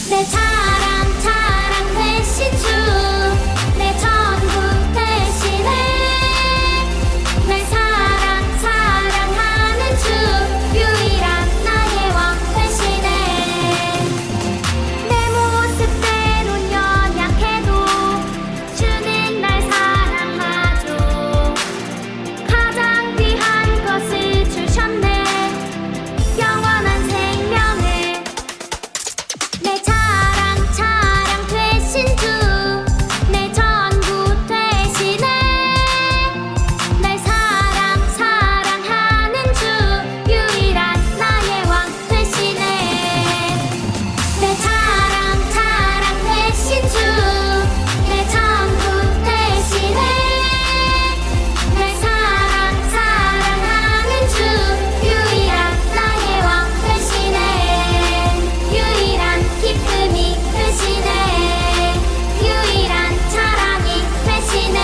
내 자랑 자랑 되신 주, 내 전부 되시네. 내 사랑 사랑하는 주, 유일한 나의 왕 되시네. 내 모습대로 연약해도 주는 날 사랑하죠. 가장 귀한 것을 주셨네, 영원한 생명을. 내 자랑 자랑 되신 주, 내 전부 되시네. 날 사랑 사랑하는 주, 유일한 나의 왕 되시네. 내 자랑 자랑 되신 주, 내 전부 되시네. 날 사랑 사랑하는 주, 유일한 나의 왕 되시네. 유일한 기쁨이 되시네. 유일한 자랑이 되시네.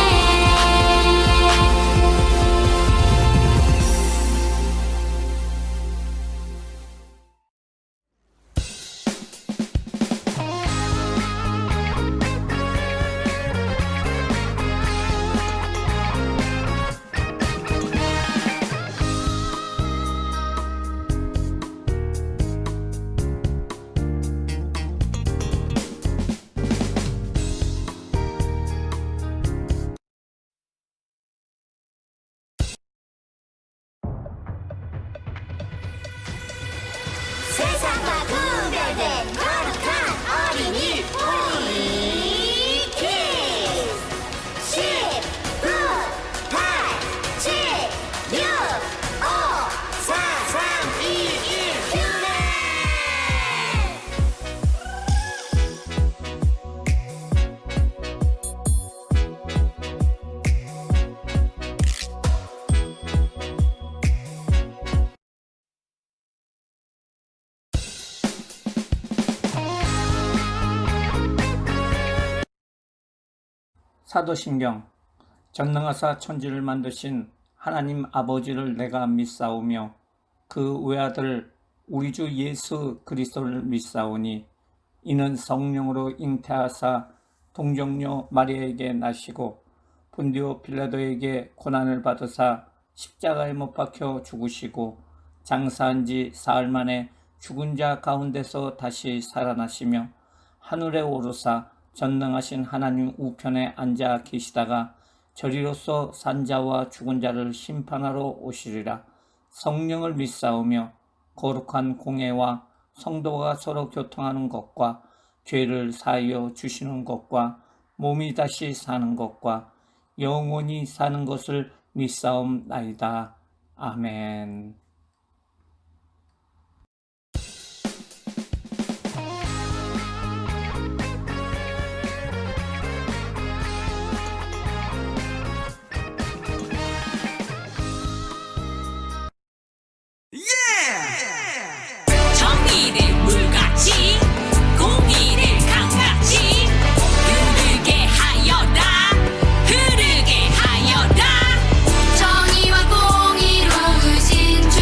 세상과 구별된 거룩한 어린이 우리 키즈. 10, 9, 8, 7, 6, 5, 4, 3, 2, 1 큐레. 사도신경. 전능하사 천지를 만드신 하나님 아버지를 내가 믿사오며 그 외아들 우리 주 예수 그리스도를 믿사오니 이는 성령으로 잉태하사 동정녀 마리아에게 나시고 본디오 빌라도에게 고난을 받으사 십자가에 못 박혀 죽으시고 장사한 지 사흘 만에 죽은 자 가운데서 다시 살아나시며 하늘에 오르사 전능하신 하나님 우편에 앉아 계시다가 저리로서 산자와 죽은 자를 심판하러 오시리라. 성령을 믿사오며 거룩한 공회와 성도가 서로 교통하는 것과 죄를 사하여 주시는 것과 몸이 다시 사는 것과 영원히 사는 것을 믿사옵나이다. 아멘. 정의를 물같이 공의를 강같이 흐르게 하여라 흐르게 하여라. 정의와 공의로우신 주,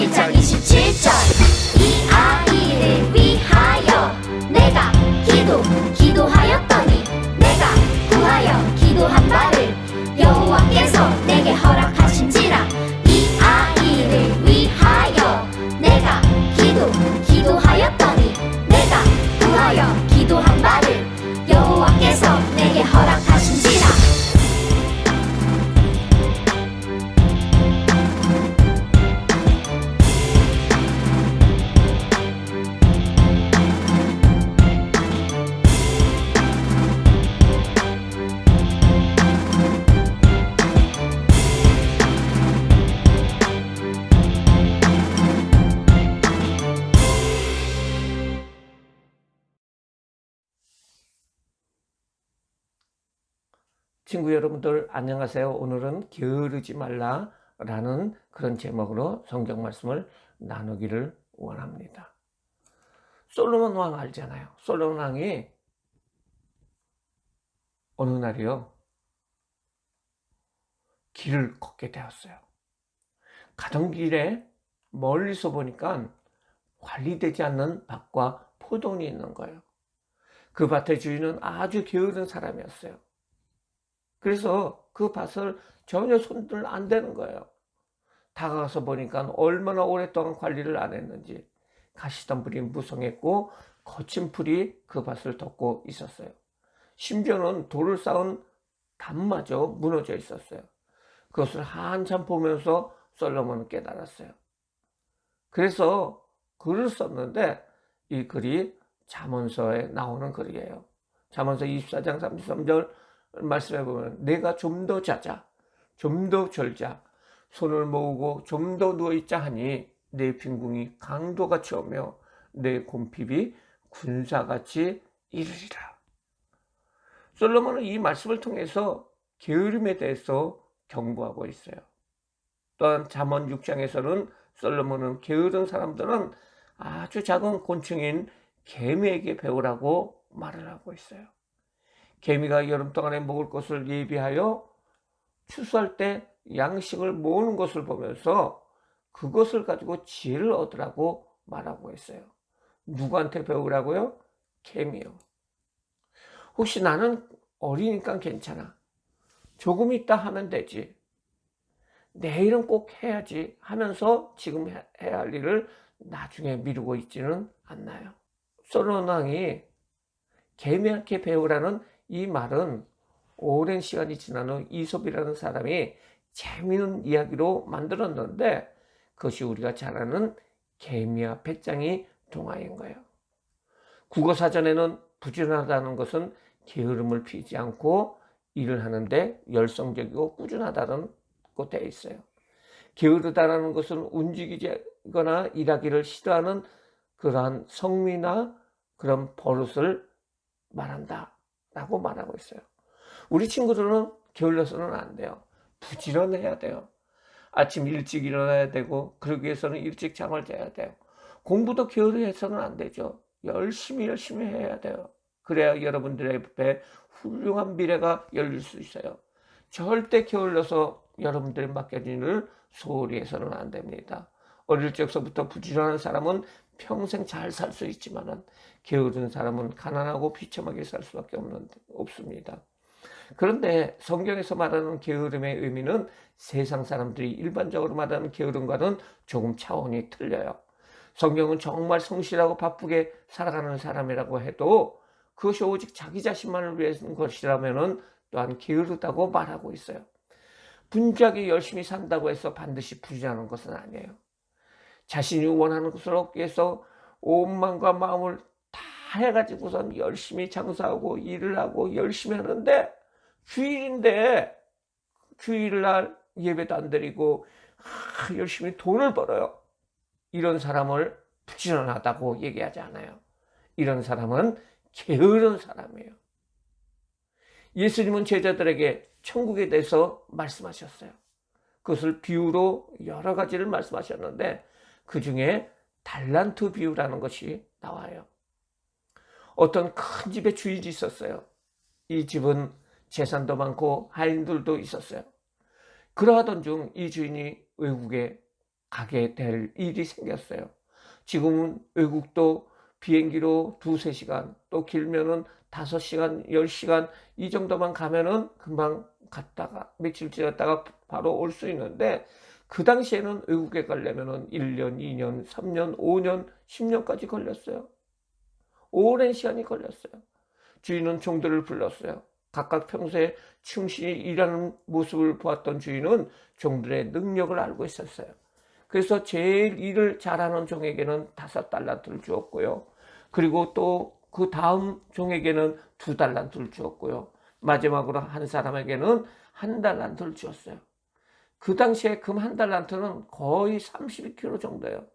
1장 27절 이 아이를 위하여 내가 기도하였더니 내가 구하여 기도한 바를 여호와께서 내게 허락하신지라 이 아이를 위하여 내가 기도하였더니 내가 구하여 기도한 바를 여호와께서 내게 허락하신지라 친구 여러분들 안녕하세요. 오늘은 게으르지 말라라는 그런 제목으로 성경 말씀을 나누기를 원합니다. 솔로몬 왕 알잖아요. 솔로몬 왕이 어느 날이요 길을 걷게 되었어요. 가던 길에 멀리서 보니까 관리되지 않는 밭과 포도원이 있는 거예요. 그 밭의 주인은 아주 게으른 사람이었어요. 그래서 그 밭을 전혀 손들 안 대는 거예요. 다가가서 보니까 얼마나 오랫동안 관리를 안 했는지 가시덤불이 무성했고 거친 풀이 그 밭을 덮고 있었어요. 심지어는 돌을 쌓은 담마저 무너져 있었어요. 그것을 한참 보면서 솔로몬은 깨달았어요. 그래서 글을 썼는데 이 글이 잠언서에 나오는 글이에요. 잠언서 24장 33절 말씀해 보면 내가 좀 더 자자 좀 더 졸자 손을 모으고 좀 더 누워있자 하니 내 빈궁이 강도같이 오며 내 곰핍이 군사같이 이르리라. 솔로몬은 이 말씀을 통해서 게으름에 대해서 경고하고 있어요. 또한 잠언 6장에서는 솔로몬은 게으른 사람들은 아주 작은 곤충인 개미에게 배우라고 말을 하고 있어요. 개미가 여름 동안에 먹을 것을 예비하여 추수할 때 양식을 모으는 것을 보면서 그것을 가지고 지혜를 얻으라고 말하고 있어요. 누구한테 배우라고요? 개미요. 혹시 나는 어리니까 괜찮아. 조금 있다 하면 되지. 내일은 꼭 해야지 하면서 지금 해야 할 일을 나중에 미루고 있지는 않나요? 솔로몬 왕이 개미한테 배우라는 이 말은 오랜 시간이 지난 후 이솝이라는 사람이 재미있는 이야기로 만들었는데 그것이 우리가 잘 아는 개미와 배짱이 동화인 거예요. 국어사전에는 부지런하다는 것은 게으름을 피지 않고 일을 하는데 열성적이고 꾸준하다는 거 되어 있어요. 게으르다라는 것은 움직이거나 일하기를 싫어하는 그러한 성미나 그런 버릇을 말한다 라고 말하고 있어요. 우리 친구들은 게을러서는 안 돼요. 부지런해야 돼요. 아침 일찍 일어나야 되고 그러기 위해서는 일찍 잠을 자야 돼요. 공부도 게으르해서는 안 되죠. 열심히 해야 돼요. 그래야 여러분들의 앞에 훌륭한 미래가 열릴 수 있어요. 절대 게을러서 여러분들이 맡겨진 일을 소홀히 해서는 안 됩니다. 어릴 적서부터 부지런한 사람은 평생 잘 살 수 있지만 게으른 사람은 가난하고 비참하게 살 수밖에 없습니다. 그런데 성경에서 말하는 게으름의 의미는 세상 사람들이 일반적으로 말하는 게으름과는 조금 차원이 틀려요. 성경은 정말 성실하고 바쁘게 살아가는 사람이라고 해도 그것이 오직 자기 자신만을 위한 것이라면 또한 게으르다고 말하고 있어요. 분주하게 열심히 산다고 해서 반드시 부지런한 것은 아니에요. 자신이 원하는 것을 얻기 위해서 온 마음과 마음을 다 해가지고선 열심히 장사하고 일을 하고 열심히 하는데 주일인데 주일날 예배도 안 드리고 열심히 돈을 벌어요. 이런 사람을 부지런하다고 얘기하지 않아요. 이런 사람은 게으른 사람이에요. 예수님은 제자들에게 천국에 대해서 말씀하셨어요. 그것을 비유로 여러 가지를 말씀하셨는데 그 중에 달란트 비유라는 것이 나와요. 어떤 큰 집에 주인이 있었어요. 이 집은 재산도 많고 하인들도 있었어요. 그러하던 중 이 주인이 외국에 가게 될 일이 생겼어요. 지금은 외국도 비행기로 2-3시간, 또 길면은 5시간, 10시간 이 정도만 가면은 금방 갔다가 며칠 지났다가 바로 올 수 있는데, 그 당시에는 외국에 가려면은 1년, 2년, 3년, 5년, 10년까지 걸렸어요. 오랜 시간이 걸렸어요. 주인은 종들을 불렀어요. 각각 평소에 충실히 일하는 모습을 보았던 주인은 종들의 능력을 알고 있었어요. 그래서 제일 일을 잘하는 종에게는 5달란트를 주었고요. 그리고 또 그 다음 종에게는 2달란트를 주었고요. 마지막으로 한 사람에게는 1달란트를 주었어요. 그 당시에 금 1달란트는 거의 32kg 정도예요.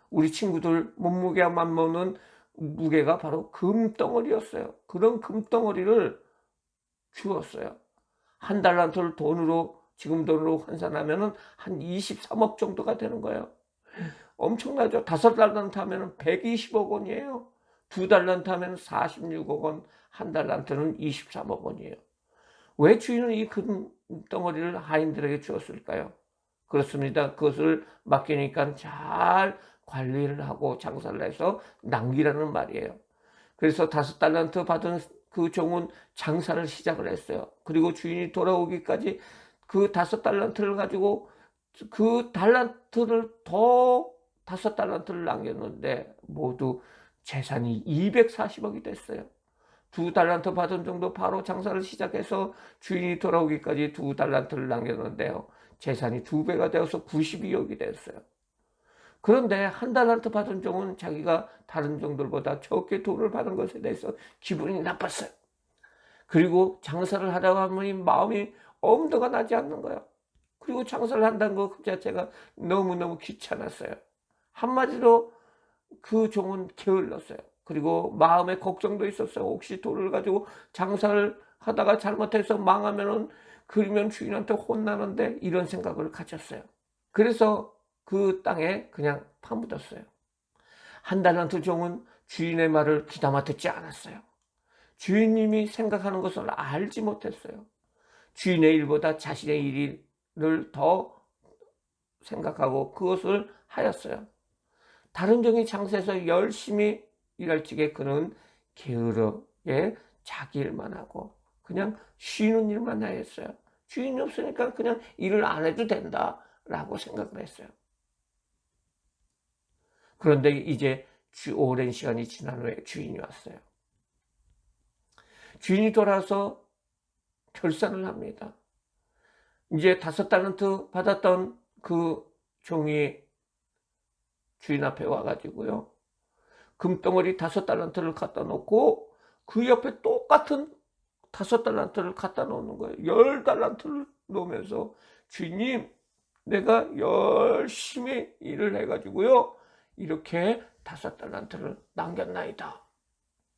우리 친구들 몸무게와 맞먹는 무게가 바로 금덩어리였어요. 그런 금덩어리를 주었어요. 1달란트를 돈으로, 지금 돈으로 환산하면 한 23억 정도가 되는 거예요. 엄청나죠. 5달란트 하면 120억 원이에요. 2달란트 하면 46억 원, 1달란트는 23억 원이에요. 왜 주인은 이 금덩어리를 하인들에게 주었을까요? 그렇습니다. 그것을 맡기니까 잘 관리를 하고 장사를 해서 남기라는 말이에요. 그래서 5달란트 받은 그 종은 장사를 시작을 했어요. 그리고 주인이 돌아오기까지 그 5달란트를 가지고 그 달란트를 더 5달란트를 남겼는데 모두 재산이 240억이 됐어요. 2달란트 받은 정도 바로 장사를 시작해서 주인이 돌아오기까지 2달란트를 남겼는데요. 재산이 2배가 되어서 92억이 됐어요. 그런데 1달란트 받은 종은 자기가 다른 종들보다 적게 돈을 받은 것에 대해서 기분이 나빴어요. 그리고 장사를 하다가 보니 마음이 엄두가 나지 않는 거예요. 그리고 장사를 한다는 것 그 자체가 너무너무 귀찮았어요. 한마디로 그 종은 게을렀어요. 그리고 마음에 걱정도 있었어요. 혹시 돈을 가지고 장사를 하다가 잘못해서 망하면은, 그러면 주인한테 혼나는데, 이런 생각을 가졌어요. 그래서 그 땅에 그냥 파묻었어요. 1달란트 종은 주인의 말을 귀담아 듣지 않았어요. 주인님이 생각하는 것을 알지 못했어요. 주인의 일보다 자신의 일을 더 생각하고 그것을 하였어요. 다른 종이 장사해서 열심히 일할 적에 그는 게으르게 자기 일만 하고 그냥 쉬는 일만 하였어요. 주인이 없으니까 그냥 일을 안 해도 된다라고 생각을 했어요. 그런데 이제 오랜 시간이 지난 후에 주인이 왔어요. 주인이 돌아와서 결산을 합니다. 이제 5달란트 받았던 그 종이 주인 앞에 와가지고요, 금덩어리 5달란트를 갖다 놓고 그 옆에 똑같은 5달란트를 갖다 놓는 거예요. 10달란트를 놓으면서, 주인님, 내가 열심히 일을 해가지고요 이렇게 5달란트를 남겼나이다.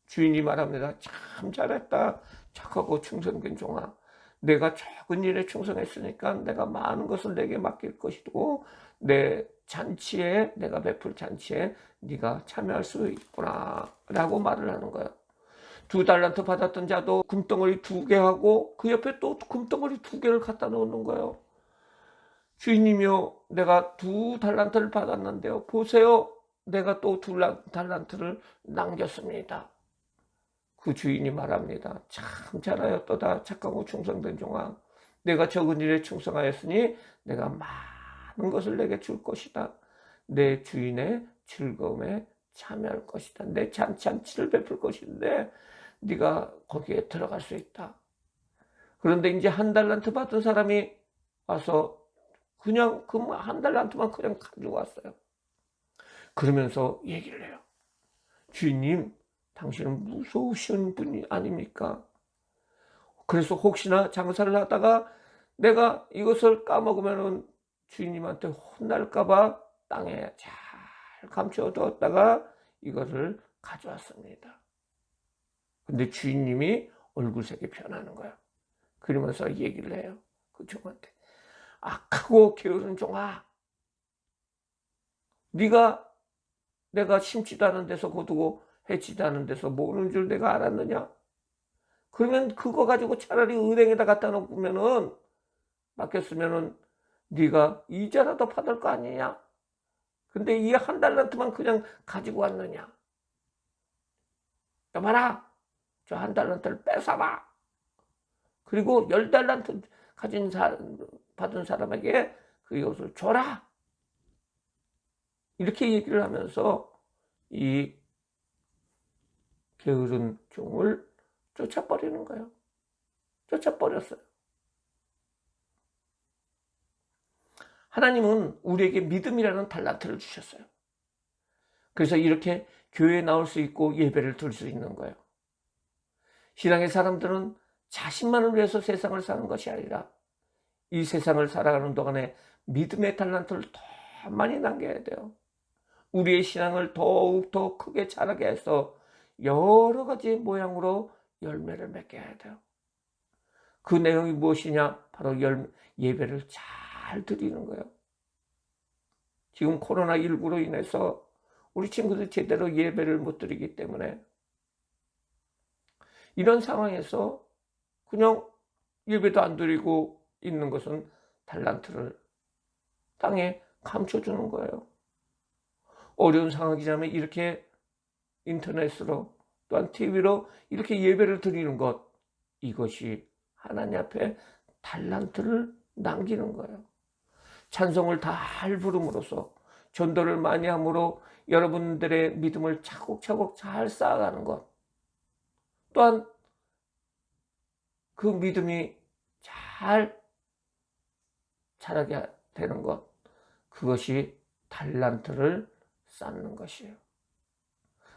주인이 말합니다. 참 잘했다. 착하고 충성된 종아. 내가 적은 일에 충성했으니까 내가 많은 것을 내게 맡길 것이고, 내 잔치에, 내가 베풀 잔치에 네가 참여할 수 있구나 라고 말을 하는 거예요. 2달란트 받았던 자도 금덩어리 2개 하고 그 옆에 또 금덩어리 2개를 갖다 놓는 거예요. 주인님이요, 내가 2달란트를 받았는데요, 보세요, 내가 또 2달란트를 남겼습니다. 그 주인이 말합니다. 참 잘하였도다. 착하고 충성된 종아. 내가 적은 일에 충성하였으니 내가 많은 것을 내게 줄 것이다. 내 주인의 즐거움에 참여할 것이다. 내 잔치를 베풀 것인데 네가 거기에 들어갈 수 있다. 그런데 이제 1달란트 받은 사람이 와서 그냥 그 1달란트만 그냥 가지고 왔어요. 그러면서 얘기를 해요. 주인님, 당신은 무서우신 분이 아닙니까? 그래서 혹시나 장사를 하다가 내가 이것을 까먹으면 주인님한테 혼날까봐 땅에 잘 감춰두었다가 이것을 가져왔습니다. 근데 주인님이 얼굴색이 변하는 거야. 그러면서 얘기를 해요. 그 종한테. 악하고 게으른 종아, 네가 내가 심지도 않은 데서 거두고 해치지 않은 데서 모르는 줄 내가 알았느냐? 그러면 그거 가지고 차라리 은행에다 갖다 놓으면은, 맡겼으면은 네가 이자라도 받을 거 아니냐? 근데 이 한 달란트만 그냥 가지고 왔느냐? 여봐라, 저 한 달란트를 뺏어봐. 그리고 10달란트 받은 사람에게 그 이것을 줘라. 이렇게 얘기를 하면서 이 게으른 종을 쫓아버리는 거예요. 쫓아버렸어요. 하나님은 우리에게 믿음이라는 달란트를 주셨어요. 그래서 이렇게 교회에 나올 수 있고 예배를 드릴 수 있는 거예요. 신앙의 사람들은 자신만을 위해서 세상을 사는 것이 아니라 이 세상을 살아가는 동안에 믿음의 달란트를 더 많이 남겨야 돼요. 우리의 신앙을 더욱 더 크게 자라게 해서 여러 가지 모양으로 열매를 맺게 해야 돼요. 그 내용이 무엇이냐? 바로 예배를 잘 드리는 거예요. 지금 코로나19로 인해서 우리 친구들 제대로 예배를 못 드리기 때문에 이런 상황에서 그냥 예배도 안 드리고 있는 것은 달란트를 땅에 감춰주는 거예요. 어려운 상황이라면 이렇게 인터넷으로 또한 TV로 이렇게 예배를 드리는 것, 이것이 하나님 앞에 달란트를 남기는 거예요. 찬송을 잘 부름으로써, 전도를 많이 함으로 여러분들의 믿음을 차곡차곡 잘 쌓아가는 것, 또한 그 믿음이 잘 자라게 되는 것, 그것이 달란트를 쌓는 것이에요.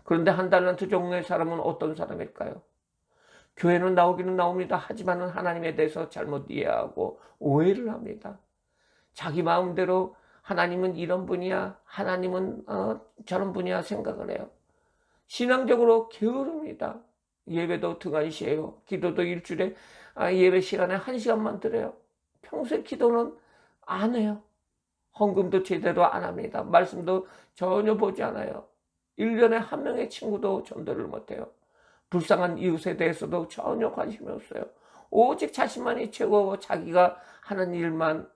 그런데 한 달란트 종류의 사람은 어떤 사람일까요? 교회는 나오기는 나옵니다. 하지만 하나님에 대해서 잘못 이해하고 오해를 합니다. 자기 마음대로 하나님은 이런 분이야, 하나님은 저런 분이야 생각을 해요. 신앙적으로 게으릅니다. 예배도 등한시해요. 기도도 일주일에 예배 시간에 1시간만 드려요. 평소에 기도는 안 해요. 헌금도 제대로 안 합니다. 말씀도 전혀 보지 않아요. 1년에 한 명의 친구도 전도를 못해요. 불쌍한 이웃에 대해서도 전혀 관심이 없어요. 오직 자신만이 최고고 자기가 하는 일만을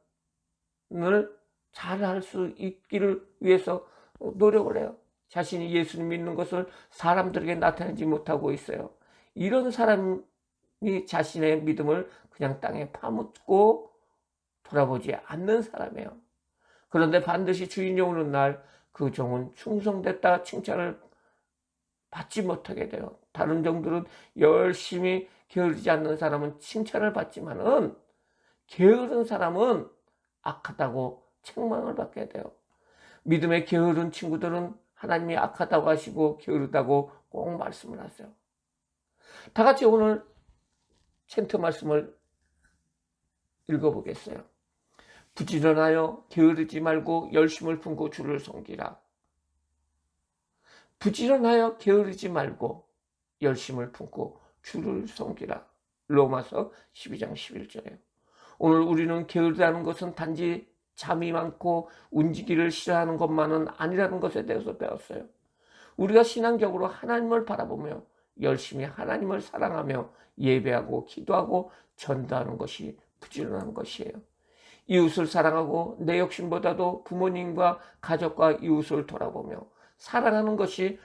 잘할 수 있기를 위해서 노력을 해요. 자신이 예수님 믿는 것을 사람들에게 나타내지 못하고 있어요. 이런 사람이 자신의 믿음을 그냥 땅에 파묻고 돌아보지 않는 사람이에요. 그런데 반드시 주인이 오는 날 그 종은 충성됐다 칭찬을 받지 못하게 돼요. 다른 종들은 열심히 게으르지 않는 사람은 칭찬을 받지만은 게으른 사람은 악하다고 책망을 받게 돼요. 믿음의 게으른 친구들은 하나님이 악하다고 하시고 게으르다고 꼭 말씀을 하세요. 다 같이 오늘 챈트 말씀을 읽어보겠어요. 부지런하여 게으르지 말고 열심을 품고 주를 섬기라. 부지런하여 게으르지 말고 열심을 품고 주를 섬기라. 로마서 12장 11절에요. 오늘 우리는 게으르다는 것은 단지 잠이 많고 움직이기를 싫어하는 것만은 아니라는 것에 대해서 배웠어요. 우리가 신앙적으로 하나님을 바라보며 열심히 하나님을 사랑하며 예배하고 기도하고 전도하는 것이 부지런한 것이에요. 이웃을 사랑하고 내 욕심보다도 부모님과 가족과 이웃을 돌아보며 사랑하는 것이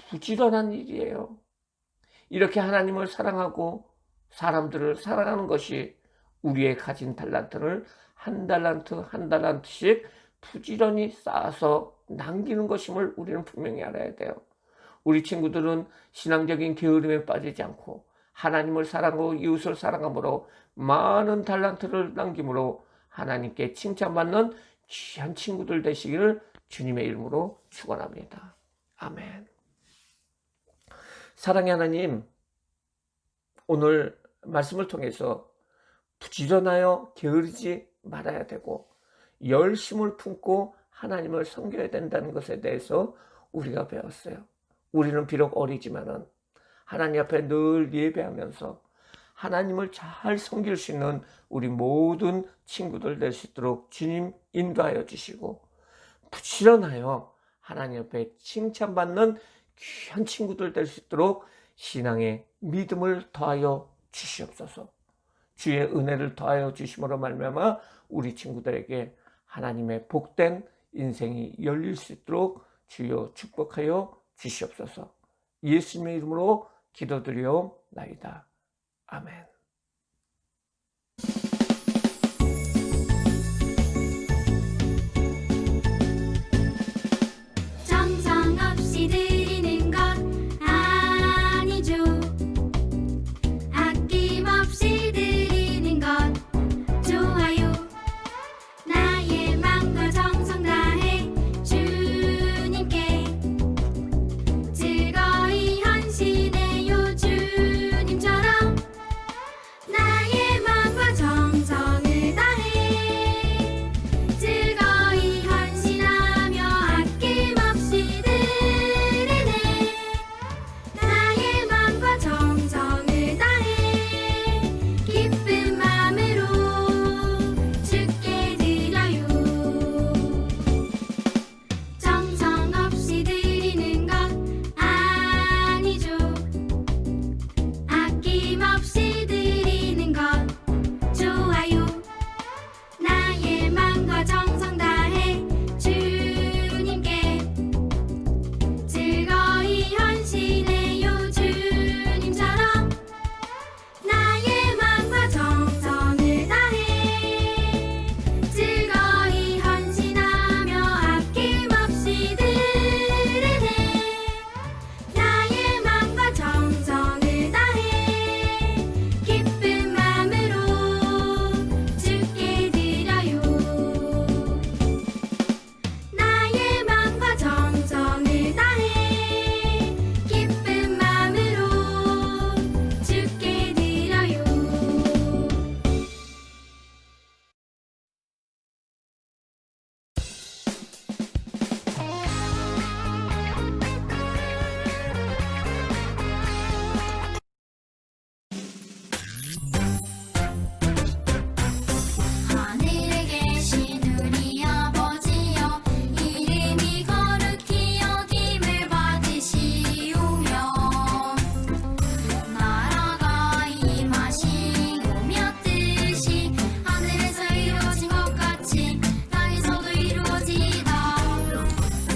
부지런한 일이에요. 이렇게 하나님을 사랑하고 사람들을 사랑하는 것이 우리의 가진 달란트를 한 달란트 한 달란트씩 부지런히 쌓아서 남기는 것임을 우리는 분명히 알아야 돼요. 우리 친구들은 신앙적인 게으름에 빠지지 않고 하나님을 사랑하고 이웃을 사랑함으로 많은 달란트를 남김으로 하나님께 칭찬받는 귀한 친구들 되시기를 주님의 이름으로 축원합니다. 아멘. 사랑의 하나님, 오늘 말씀을 통해서 부지런하여 게으르지 말아야 되고 열심을 품고 하나님을 섬겨야 된다는 것에 대해서 우리가 배웠어요. 우리는 비록 어리지만은 하나님 앞에 늘 예배하면서 하나님을 잘 섬길 수 있는 우리 모든 친구들 될 수 있도록 주님 인도하여 주시고 부지런하여 하나님 앞에 칭찬받는 귀한 친구들 될 수 있도록 신앙의 믿음을 더하여 주시옵소서. 주의 은혜를 더하여 주심으로 말미암아 우리 친구들에게 하나님의 복된 인생이 열릴 수 있도록 주여 축복하여 주시옵소서. 예수님의 이름으로 기도드리옵나이다. 아멘. 정성 없이 드리는 것 아니죠. 아낌없이 드리는 것 좋아요. 나의 마음과 정성 다해 주님께 즐거이 헌신해요. 주님처럼 나의 마음과 정성을 다해 즐거이 헌신하며 아낌없이 드리네. 나의 마음과 정성을 다해 기쁜 마음으로 주께 드려요. 정성 없이 드리는 것 아니죠. 아낌없이 드리는 것 좋아요. 나의 마음과 정성 다해 주님께 즐거이 헌신해요. 주님처럼 나의 마음과 정성을 다해 즐거이 헌신하며 아낌없이 드리네. 나의 마음과 정성을 다해 기쁜 마음으로 주께 드려요. 나의 마음과 정성을 다해 기쁜 마음으로 주께 드려요. 하늘에 계신 우리 아버지여, 이름이 거룩히 여김을 받으시오며 나라가 임하시오며 뜻이 하늘에서 이루어진 것 같이 땅에서도 이루어지이다.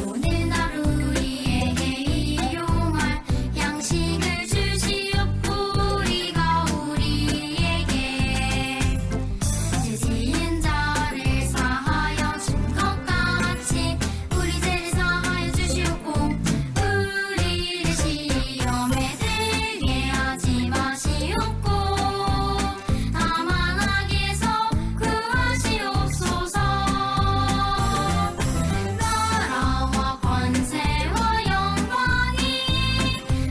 오늘 하루 우리에게 일용할 양식을 주시옵고 우리가 우리에게 죄 지은 자를 사하여 준 것 같이 우리 죄를 사하여 주시옵고 우리를 시험에 들게 하지 마시옵고 다만 악에서 구하시옵소서. 나라와 권세와 영광이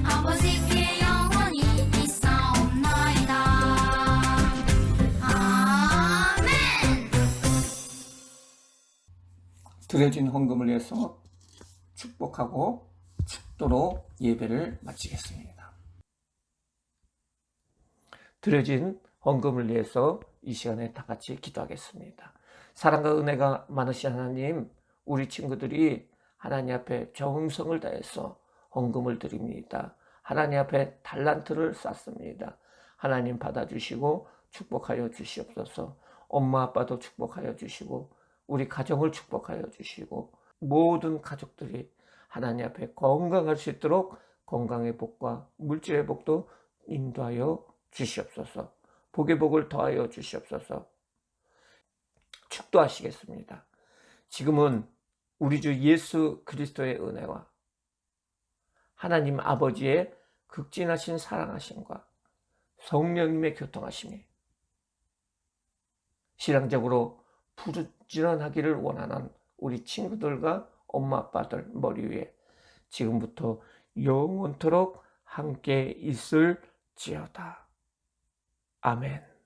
아버지께 영원히 있사옵나이다. 아멘. 드려진 헌금을 위해서 축복하고 축도로 예배를 마치겠습니다. 드려진 헌금을 위해서 이 시간에 다 같이 기도하겠습니다. 사랑과 은혜가 많으신 하나님, 우리 친구들이 하나님 앞에 정성을 다해서 헌금을 드립니다. 하나님 앞에 달란트를 쌌습니다. 하나님 받아주시고 축복하여 주시옵소서. 엄마 아빠도 축복하여 주시고 우리 가정을 축복하여 주시고 모든 가족들이 하나님 앞에 건강할 수 있도록 건강의 복과 물질의 복도 인도하여 주시옵소서. 복의 복을 더하여 주시옵소서. 축도하시겠습니다. 지금은 우리 주 예수 그리스도의 은혜와 하나님 아버지의 극진하신 사랑하심과 성령님의 교통하심이 신앙적으로 부지런하기를 원하는 우리 친구들과 엄마 아빠들 머리 위에 지금부터 영원토록 함께 있을지어다. 아멘.